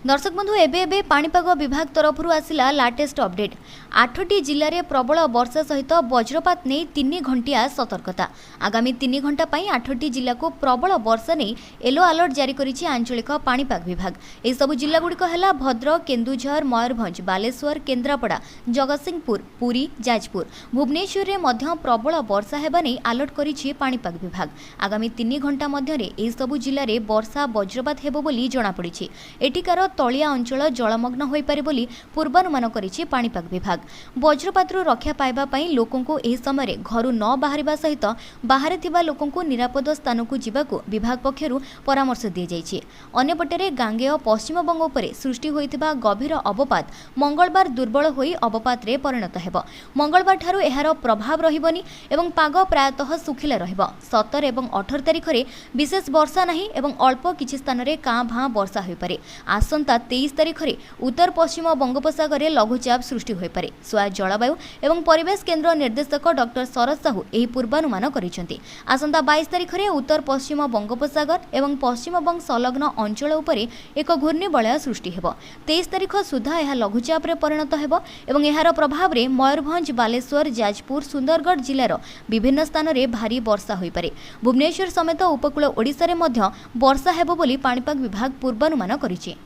दर्शक बंधु एबे पाणीपाग विभाग तरफ आसिला लाटेस्ट अपडेट। 8टी जिले में प्रबल वर्षा सहित वज्रपात नहीं 3 घंटिया सतर्कता। आगामी 3 घंटा पर 8टी जिला को प्रबल वर्षा नहीं येलो अलर्ट जारी करिछि आंचलिक पाणीपाग विभाग। यह सब जिलागुड़िक है भद्रक, केन्दुझर, मयूरभंज, बालेश्वर, केन्द्रापड़ा, जगतसिंहपुर, पुरी, जाजपुर, भुवनेश्वर में मध्य प्रबल वर्षा हेबा नहीं अलर्ट करिछि पाणीपाग विभाग। आगामी 3 घंटा मध्य यह सब जिले में वर्षा वज्रपात हेबो बोली जଣାपड़िछि। एठिकार तलिया अंचल जलमग्न होई पारे बोली पूर्वानुमान करिछि पाणीपाग विभाग। वज्रपातरू रक्षा पाइबा पई लोकंकु एही समय घरु न बाहरिबा सहित बाहरे थिबा लोकंकु निरापद स्थानकु जिबाकु विभाग पक्षरु परामर्श दिया जाइछि। अन्यपटे गांगेय पश्चिम बंग उपरे सृष्टि होइतिबा गभीर अवपात मंगलबार दुर्बल होई अवपात रे परिणत हेबो। मंगलबार ठारू एहार प्रभाव रहिबनी एवं पाग प्रायतः सुखिला रहिबो। 17 एवं 18 तारिख रे विशेष वर्षा नाही एवं अल्प किछि स्थान रे कां भां वर्षा होई पारे। आसंता 23 तारिख रे उत्तर पश्चिम बंगोपसागर में लघुचाप सृष्टि हो पारे। स्वयं जलवायु एवं परिवेश केन्द्र निर्देशक डॉक्टर शरद साहू यह पूर्वानुमान करिसेंति। आसंता 22 तारिख रे उत्तर पश्चिम बंगोपसागर एवं पश्चिम बंग संलग्न अंचल उपरे एक घूर्णिबलय सृष्टि हेबो। 23 तारिख सुधा यह लघुचाप रे परिणत हेबो एवं एहार प्रभाव रे मयूरभंज, बालेश्वर, जाजपुर, सुंदरगढ़ जिलार विभिन्न स्थान रे भारी वर्षा होई पारे। भुवनेश्वर समेत उपकूल ओडिशा रे मध्य वर्षा हेबो बोली पाणीपाग विभाग पूर्वानुमान करिछि।